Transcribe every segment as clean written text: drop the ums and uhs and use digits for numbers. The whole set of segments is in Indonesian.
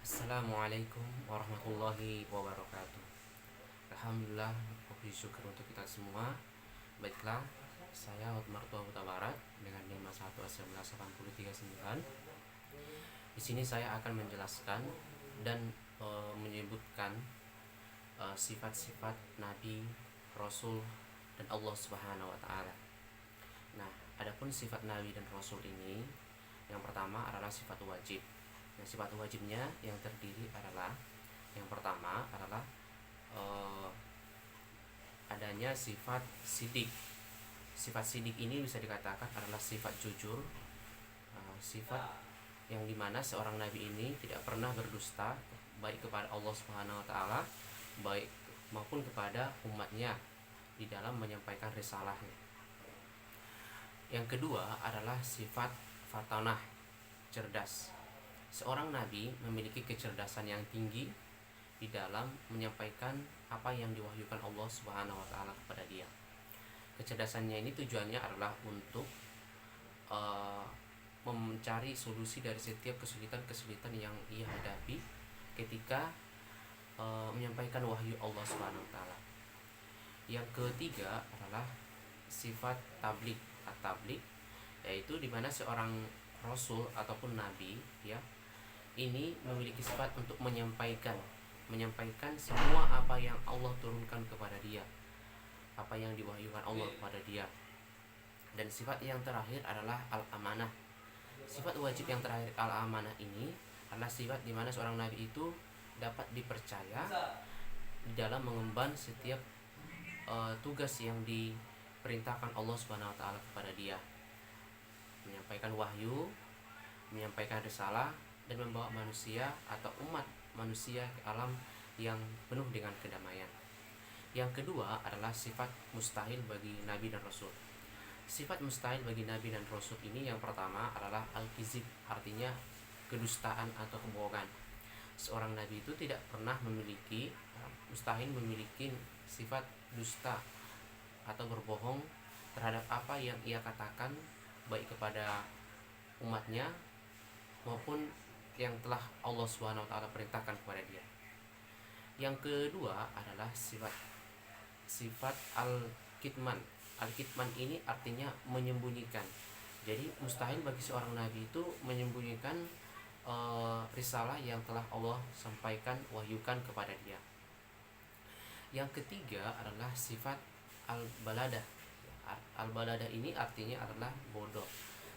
Assalamualaikum warahmatullahi wabarakatuh. Alhamdulillah, puji syukur untuk kita semua. Baiklah, saya Hotmar Tua Huta Barat dengan NIM 1 19839. Di sini saya akan menjelaskan dan menyebutkan sifat-sifat Nabi, Rasul, dan Allah Subhanahu wa taala. Nah, adapun sifat Nabi dan Rasul ini, yang pertama adalah sifat wajib. Nah, sifat wajibnya yang terdiri adalah yang pertama adalah eh, adanya sifat sidik. Sifat sidik ini bisa dikatakan adalah sifat jujur, sifat yang dimana seorang nabi ini tidak pernah berdusta baik kepada Allah Subhanahu wa taala baik maupun kepada umatnya di dalam menyampaikan risalahnya. Yang kedua adalah sifat fatanah, cerdas. Seorang nabi memiliki kecerdasan yang tinggi di dalam menyampaikan apa yang diwahyukan Allah Subhanahu wa taala kepada dia. Kecerdasannya ini tujuannya adalah untuk mencari solusi dari setiap kesulitan-kesulitan yang ia hadapi ketika menyampaikan wahyu Allah Subhanahu wa taala. Yang ketiga adalah sifat tablik. At-tablik yaitu di mana seorang rasul ataupun nabi ya ini memiliki sifat untuk menyampaikan semua apa yang Allah turunkan kepada dia, apa yang diwahyukan Allah kepada dia. Dan sifat yang terakhir adalah al-amanah. Sifat wajib yang terakhir al-amanah ini adalah sifat di mana seorang nabi itu dapat dipercaya di dalam mengemban setiap tugas yang diperintahkan Allah Subhanahu wa taala kepada dia. Menyampaikan wahyu, menyampaikan risalah dan membawa manusia atau umat manusia ke alam yang penuh dengan kedamaian. Yang kedua adalah sifat mustahil bagi nabi dan rasul. Sifat mustahil bagi nabi dan rasul ini yang pertama adalah al-kizib, artinya kedustaan atau kebohongan. Seorang nabi itu tidak pernah mustahil memiliki sifat dusta atau berbohong terhadap apa yang ia katakan baik kepada umatnya maupun yang telah Allah Subhanahu wa taala perintahkan kepada dia. Yang kedua adalah sifat al-kitman. Al-kitman ini artinya menyembunyikan. Jadi mustahil bagi seorang nabi itu menyembunyikan risalah yang telah Allah sampaikan, wahyukan kepada dia. Yang ketiga adalah sifat al-baladah. Al-baladah ini artinya adalah bodoh.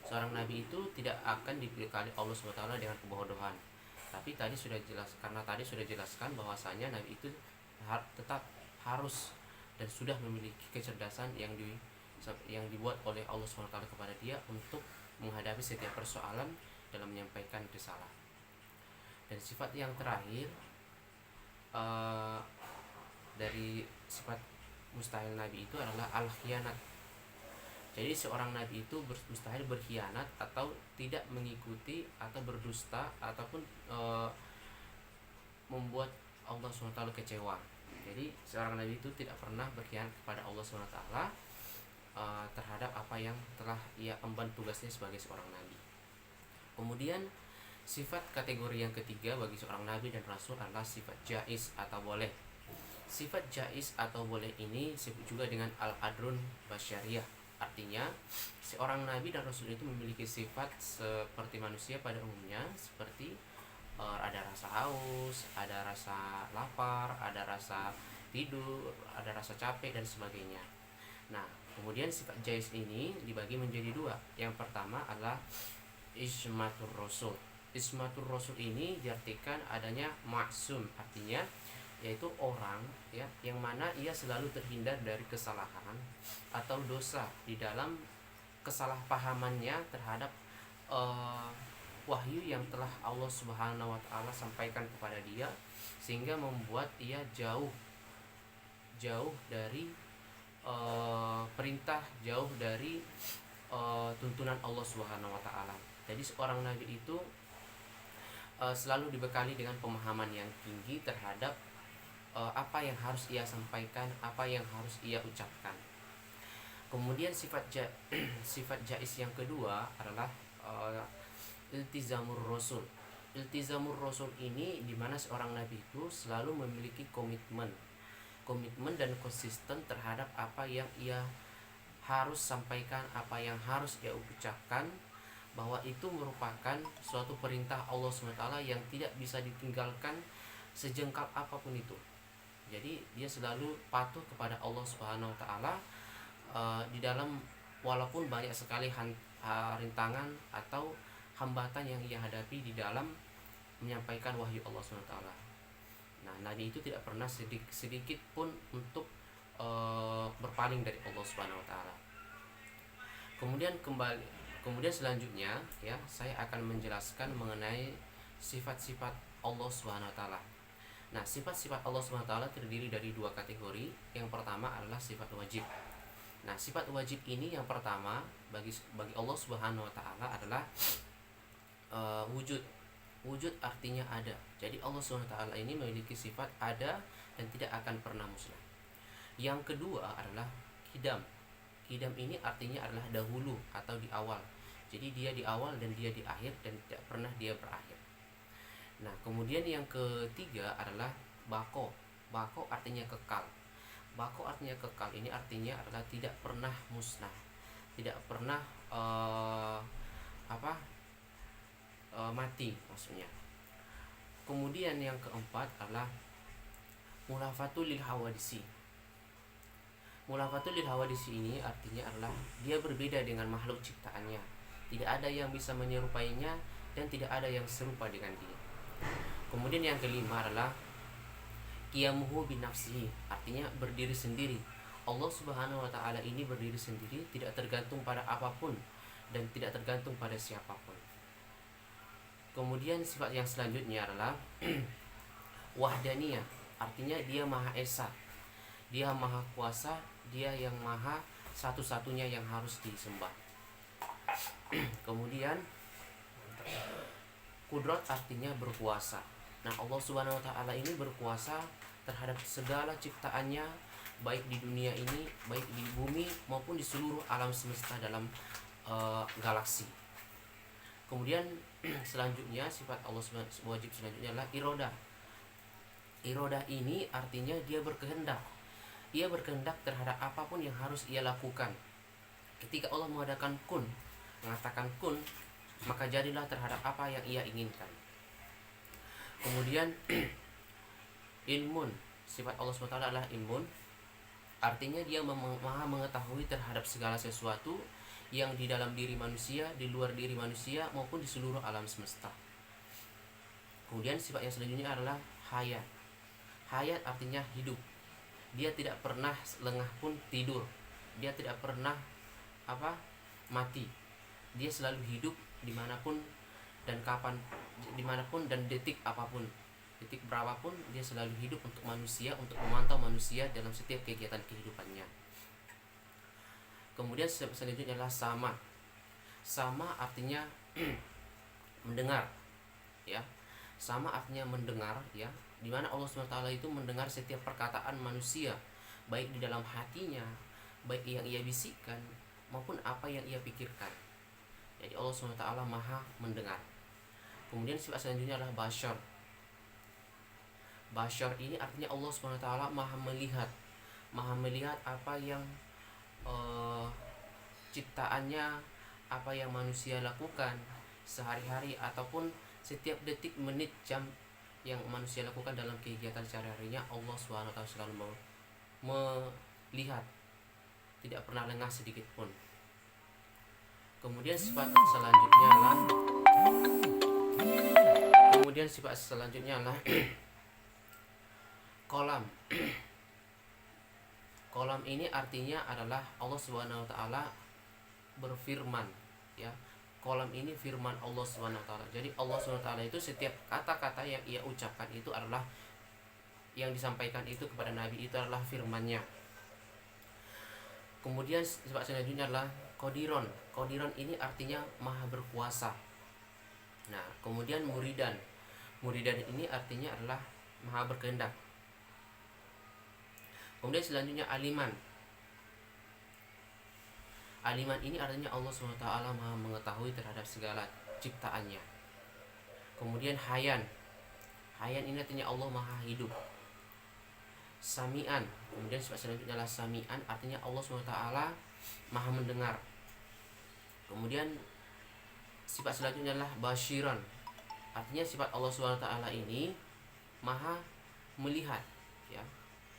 Seorang nabi itu tidak akan dibekali Allah SWT dengan kebodohan. Tapi tadi sudah jelaskan bahwasanya nabi itu tetap harus dan sudah memiliki kecerdasan yang dibuat oleh Allah SWT kepada dia untuk menghadapi setiap persoalan dalam menyampaikan risalah. Dan sifat yang terakhir dari sifat mustahil nabi itu adalah al-khianat. Jadi seorang nabi itu mustahil berkhianat atau tidak mengikuti atau berdusta ataupun membuat Allah SWT kecewa. Jadi seorang nabi itu tidak pernah berkhianat kepada Allah SWT terhadap apa yang telah ia emban tugasnya sebagai seorang nabi. Kemudian sifat kategori yang ketiga bagi seorang nabi dan rasul adalah sifat jaiz atau boleh. Sifat jaiz atau boleh ini disebut juga dengan al-adrun basyariyah. Artinya seorang nabi dan rasul itu memiliki sifat seperti manusia pada umumnya, seperti ada rasa haus, ada rasa lapar, ada rasa tidur, ada rasa capek dan sebagainya. Nah, kemudian sifat jaiz ini dibagi menjadi dua. Yang pertama adalah ismatur rasul. Ismatur rasul ini diartikan adanya maksum, artinya yaitu orang ya yang mana ia selalu terhindar dari kesalahan atau dosa di dalam kesalahpahamannya terhadap wahyu yang telah Allah Subhanahu wa taala sampaikan kepada dia, sehingga membuat ia jauh dari perintah, jauh dari tuntunan Allah Subhanahu wa taala. Jadi seorang nabi itu selalu dibekali dengan pemahaman yang tinggi terhadap apa yang harus ia sampaikan, apa yang harus ia ucapkan. Kemudian sifat jaiz yang kedua adalah iltizamur rasul. iltizamur rasul ini dimana seorang nabi itu selalu memiliki komitmen dan konsisten terhadap apa yang ia harus sampaikan, apa yang harus ia ucapkan, bahwa itu merupakan suatu perintah Allah SWT yang tidak bisa ditinggalkan sejengkal apapun itu. Jadi dia selalu patuh kepada Allah SWT di dalam walaupun banyak sekali rintangan atau hambatan yang ia hadapi di dalam menyampaikan wahyu Allah SWT. Nah, Nabi itu tidak pernah sedikit pun untuk berpaling dari Allah SWT. Kemudian selanjutnya ya, saya akan menjelaskan mengenai sifat-sifat Allah SWT. Nah, sifat-sifat Allah SWT terdiri dari dua kategori. Yang pertama adalah sifat wajib. Nah, sifat wajib ini yang pertama bagi Allah Subhanahu wa taala adalah wujud. Wujud artinya ada. Jadi Allah Subhanahu wa taala ini memiliki sifat ada dan tidak akan pernah musnah. Yang kedua adalah qidam. Qidam ini artinya adalah dahulu atau di awal. Jadi dia di awal dan dia di akhir dan tidak pernah dia berakhir. Nah, kemudian yang ketiga adalah bako. Bako artinya kekal. Bako artinya kekal, ini artinya adalah tidak pernah musnah, tidak pernah mati maksudnya. Kemudian yang keempat adalah mulafatul lil hawadisi. Mulafatul lil hawadisi ini artinya adalah dia berbeda dengan makhluk ciptaannya. Tidak ada yang bisa menyerupainya dan tidak ada yang serupa dengan dia. Kemudian yang kelima adalah qiyamuhu binafsihi, artinya berdiri sendiri. Allah Subhanahu wa taala ini berdiri sendiri, tidak tergantung pada apapun dan tidak tergantung pada siapapun. Kemudian sifat yang selanjutnya adalah wahdaniyah, artinya dia Maha Esa. Dia Maha Kuasa, dia yang maha satu-satunya yang harus disembah. Kemudian kudrat artinya berkuasa. Nah, Allah Subhanahu wa taala ini berkuasa terhadap segala ciptaannya, baik di dunia ini, baik di bumi maupun di seluruh alam semesta dalam galaksi. Kemudian selanjutnya sifat Allah wajib selanjutnya adalah irodah. Irodah ini artinya dia berkehendak. Ia berkehendak terhadap apapun yang harus ia lakukan. Ketika Allah mengatakan kun, maka jadilah terhadap apa yang ia inginkan. Kemudian ilmun, sifat Allah SWT adalah ilmun, artinya dia maha mengetahui terhadap segala sesuatu yang di dalam diri manusia, di luar diri manusia maupun di seluruh alam semesta. Kemudian sifat yang selanjutnya adalah hayat. Hayat artinya hidup. Dia tidak pernah lengah pun tidur. Dia tidak pernah mati. Dia selalu hidup dimanapun dan kapan, dimanapun dan detik apapun, detik berapapun dia selalu hidup untuk manusia, untuk memantau manusia dalam setiap kegiatan kehidupannya. Kemudian selanjutnya adalah sama. Sama artinya mendengar, ya. Sama artinya mendengar, ya. Dimana Allah SWT itu mendengar setiap perkataan manusia, baik di dalam hatinya, baik yang ia bisikkan maupun apa yang ia pikirkan. Jadi Allah SWT maha mendengar. Kemudian sifat selanjutnya adalah basyar. Basyar ini artinya Allah SWT maha melihat. Maha melihat apa yang ciptaannya, apa yang manusia lakukan sehari-hari ataupun setiap detik, menit, jam yang manusia lakukan dalam kegiatan sehari-harinya. Allah SWT selalu melihat, tidak pernah lengah sedikit pun. Kemudian sifat selanjutnya adalah kolam. Kolam ini artinya adalah Allah Subhanahu wa taala berfirman, ya. Kolam ini firman Allah Subhanahu wa taala. Jadi Allah Subhanahu wa taala itu setiap kata-kata yang ia ucapkan itu adalah, yang disampaikan itu kepada Nabi itu adalah firman-Nya. Kemudian sifat selanjutnya adalah qadiron. Qadiron ini artinya maha berkuasa. Nah, kemudian muridan. Muridan ini artinya adalah maha berkehendak. Kemudian selanjutnya aliman. Aliman ini artinya Allah SWT maha mengetahui terhadap segala ciptaannya. Kemudian Hayan. Hayan ini artinya Allah Maha Hidup. Sami'an. Kemudian sifat selanjutnya adalah Sami'an, artinya Allah SWT Maha mendengar. Kemudian sifat selanjutnya adalah Basyiran. Artinya sifat Allah SWT ini Maha melihat, ya.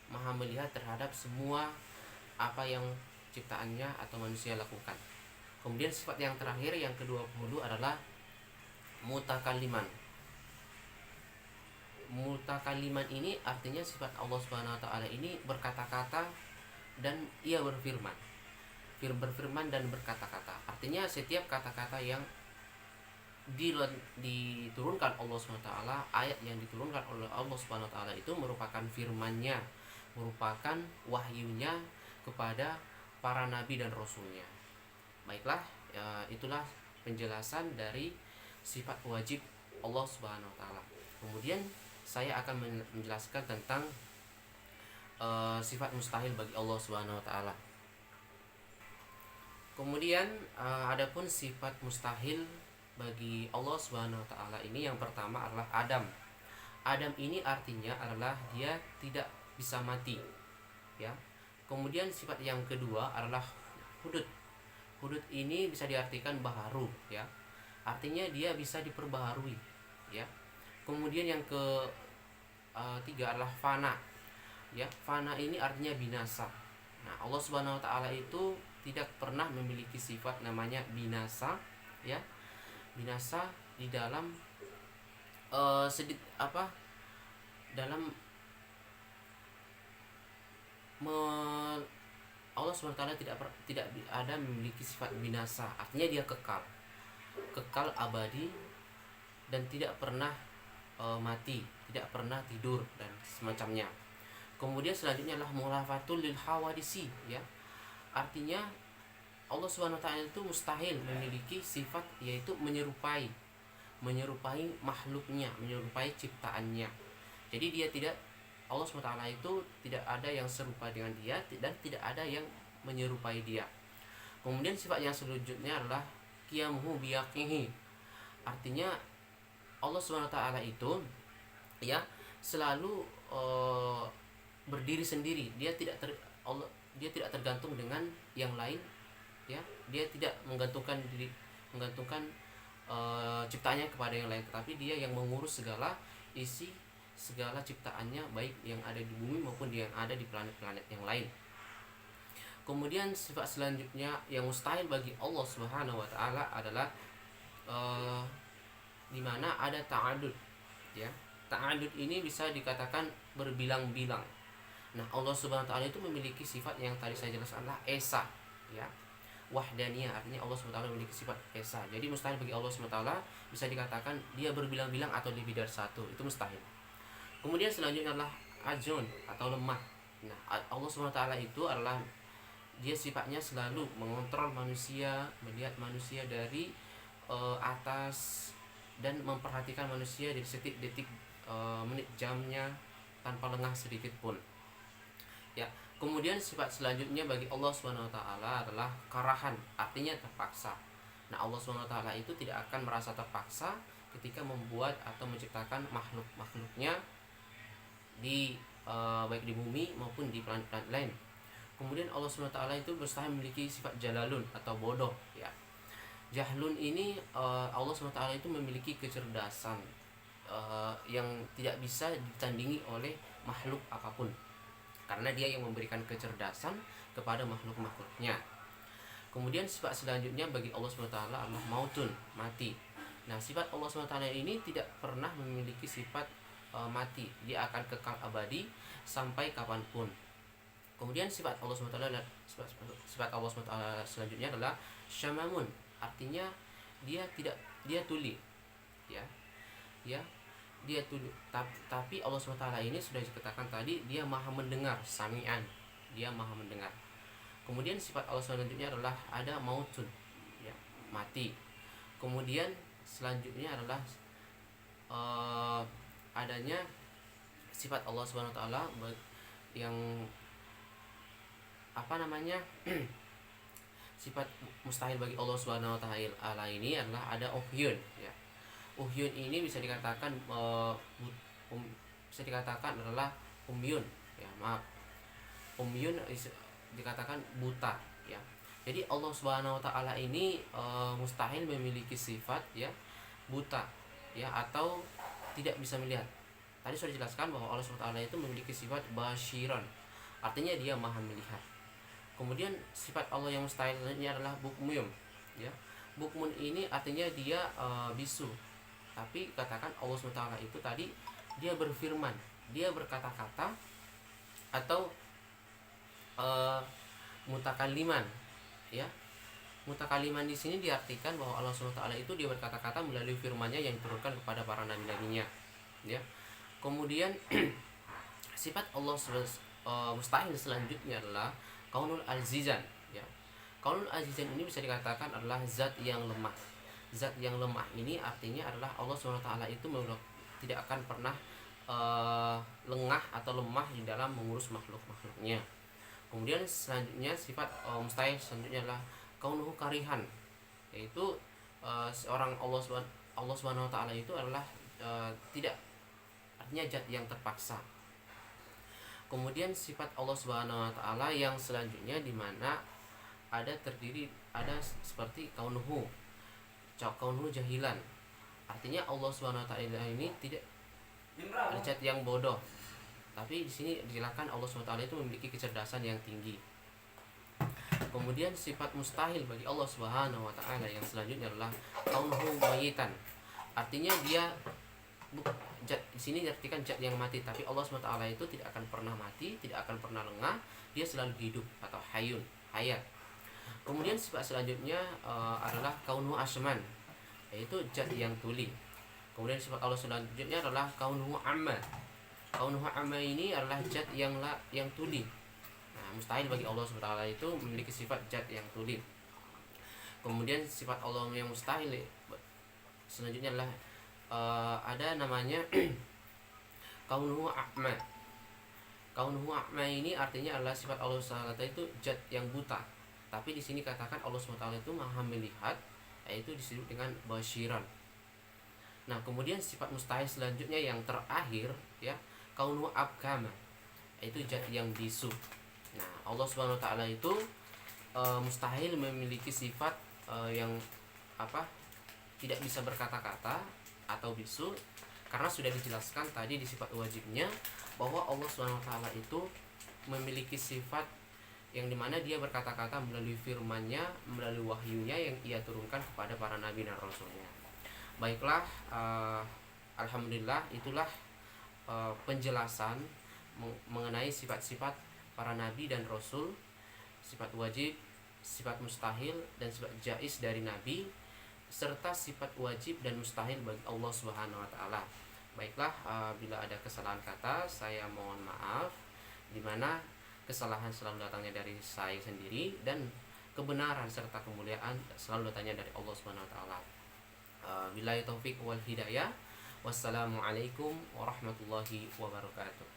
Maha melihat terhadap semua apa yang ciptaannya atau manusia lakukan. Kemudian sifat yang terakhir yang ke-20 adalah Mutakaliman. Mutakaliman ini artinya sifat Allah Subhanahu wa taala ini berkata-kata dan ia berfirman. Berfirman dan berkata-kata. Artinya setiap kata-kata yang diturunkan Allah SWT, ayat yang diturunkan oleh Allah SWT itu merupakan firman-Nya, merupakan wahyunya kepada para nabi dan rasulnya. Baiklah, itulah penjelasan dari sifat wajib Allah Subhanahu wa taala. Kemudian saya akan menjelaskan tentang sifat mustahil bagi Allah Subhanahu wa taala. Kemudian adapun sifat mustahil bagi Allah Subhanahu wa taala ini, yang pertama adalah Adam. Adam ini artinya adalah dia tidak bisa mati, ya. Kemudian sifat yang kedua adalah hudud. Hudud ini bisa diartikan baharu, ya. Artinya dia bisa diperbaharui, ya. Kemudian yang ketiga adalah fana. Ya, fana ini artinya binasa. Nah, Allah Subhanahu wa taala itu tidak pernah memiliki sifat namanya binasa, ya. Binasa di dalam dalam Allah SWT tidak ada memiliki sifat binasa. Artinya dia kekal abadi dan tidak pernah mati, tidak pernah tidur dan semacamnya. Kemudian selanjutnya adalah mulafatul lil hawadisi, ya. Artinya Allah Subhanahu wa taala itu mustahil memiliki sifat yaitu menyerupai makhluknya, menyerupai ciptaannya. Jadi Allah SWT itu tidak ada yang serupa dengan dia dan tidak ada yang menyerupai dia. Kemudian sifat yang selanjutnya adalah qiyamuhu biyaqihi. Artinya Allah SWT itu, ya, selalu berdiri sendiri. Dia tidak tergantung dengan yang lain, ya. Dia tidak menggantungkan ciptaannya kepada yang lain, tetapi dia yang mengurus segala ciptaannya, baik yang ada di bumi maupun yang ada di planet-planet yang lain. Kemudian sifat selanjutnya yang mustahil bagi Allah Subhanahu wa taala adalah di mana ada ta'adud, ya. Ta'adud ini bisa dikatakan berbilang-bilang. Nah, Allah Subhanahu wa taala itu memiliki sifat yang tadi saya jelaskan adalah esa, ya. Wahdaniyah, artinya Allah SWT memiliki sifat esa. Jadi mustahil bagi Allah SWT bisa dikatakan dia berbilang-bilang atau lebih dari satu, itu mustahil. Kemudian selanjutnya adalah ajun atau lemah. Nah, Allah SWT itu adalah dia sifatnya selalu mengontrol manusia, melihat manusia dari atas dan memperhatikan manusia dari setiap detik, menit, jamnya tanpa lengah sedikit pun, ya. Kemudian sifat selanjutnya bagi Allah SWT adalah karahan, artinya terpaksa. Nah, Allah SWT itu tidak akan merasa terpaksa ketika membuat atau menciptakan makhluknya baik di bumi maupun di planet-planet lain. Kemudian Allah SWT itu mustahil memiliki sifat jalalun atau bodoh, ya. Jahlun ini Allah SWT itu memiliki kecerdasan yang tidak bisa ditandingi oleh makhluk apapun, karena dia yang memberikan kecerdasan kepada makhluk-makhluknya. Kemudian sifat selanjutnya bagi Allah SWT adalah mautun, mati. Nah, sifat Allah SWT ini tidak pernah memiliki sifat mati. Dia akan kekal abadi sampai kapanpun. Kemudian sifat Allah SWT selanjutnya adalah syamamun. Artinya dia tuli, ya. Dia tuli, tapi Allah SWT ini sudah dikatakan tadi dia maha mendengar, sami'an, dia maha mendengar. Kemudian sifat Allah selanjutnya adalah ada mautun, ya, mati. Kemudian selanjutnya adalah adanya sifat Allah SWT yang sifat mustahil bagi Allah SWT ini adalah ada uhyun, ya. Uhyun ini bisa dikatakan bisa dikatakan adalah umyun, ya maaf, umyun dikatakan buta, ya. Jadi Allah Subhanahu wa taala ini mustahil memiliki sifat ya buta, ya, atau tidak bisa melihat. Tadi sudah dijelaskan bahwa Allah Subhanahu wa taala itu memiliki sifat basyiran, artinya dia maha melihat. Kemudian sifat Allah yang mustahil ini adalah bukmum, ya. Bukmun ini artinya dia bisu. Tapi katakan Allah Subhanahu wa taala itu tadi dia berfirman, dia berkata-kata, atau mutakaliman, ya. Mutakaliman di sini diartikan bahwa Allah Subhanahu wa taala itu dia berkata-kata melalui firman-Nya yang diturunkan kepada para nabi-nabinya, ya. Kemudian sifat Allah mustahil selanjutnya adalah kaunul azizan, ya. Kaunul azizan ini bisa dikatakan adalah zat yang lemah. Zat yang lemah ini artinya adalah Allah Subhanahu wa taala itu tidak akan pernah lengah atau lemah di dalam mengurus makhluk-makhluknya. Kemudian selanjutnya sifat mustahil selanjutnya adalah kaunuhu karihan, yaitu seorang Allah Subhanahu wa taala itu adalah tidak, artinya zat yang terpaksa. Kemudian sifat Allah Subhanahu wa taala yang selanjutnya di mana ada seperti kaunuhu jahilan. Artinya Allah Subhanahu wa taala ini tidak ada zat yang bodoh. Tapi di sini dijelaskan Allah Subhanahu wa taala itu memiliki kecerdasan yang tinggi. Kemudian sifat mustahil bagi Allah Subhanahu wa taala yang selanjutnya adalah kaunuhu mayitan. Artinya dia di sini diartikan zat yang mati, tapi Allah Subhanahu wa taala itu tidak akan pernah mati, tidak akan pernah lengah, dia selalu hidup atau hayun, hayat. Kemudian sifat selanjutnya adalah kaunuhu asman, yaitu zat yang tuli. Kemudian sifat Allah selanjutnya adalah kaunuhu amma. Kaunuhu amma ini adalah zat yang tuli. Nah, mustahil bagi Allah Subhanahu wa taala itu memiliki sifat zat yang tuli. Kemudian sifat Allah yang mustahil selanjutnya adalah ada namanya kaunuhu a'ma. Kaunuhu a'ma ini artinya adalah sifat Allah Subhanahu wa taala itu zat yang buta. Tapi di sini katakan Allah Subhanahu wa taala itu maha melihat, yaitu disebut dengan basyiran. Nah, kemudian sifat mustahil selanjutnya yang terakhir, ya, kaunuhu abkama, yaitu zat yang bisu. Nah, Allah Subhanahu wa taala itu mustahil memiliki sifat yang tidak bisa berkata-kata atau bisu, karena sudah dijelaskan tadi di sifat wajibnya bahwa Allah Subhanahu wa taala itu memiliki sifat yang dimana dia berkata-kata melalui firman-Nya, melalui wahyunya yang ia turunkan kepada para nabi dan rasulnya. Baiklah, alhamdulillah itulah penjelasan mengenai sifat-sifat para nabi dan rasul, sifat wajib, sifat mustahil, dan sifat jaiz dari nabi, serta sifat wajib dan mustahil bagi Allah Subhanahu wa taala. Baiklah, bila ada kesalahan kata saya mohon maaf, di mana kesalahan selalu datangnya dari saya sendiri dan kebenaran serta kemuliaan selalu datangnya dari Allah Subhanahu wa taala. Billahi taufik wal hidayah. Wassalamualaikum warahmatullahi wabarakatuh.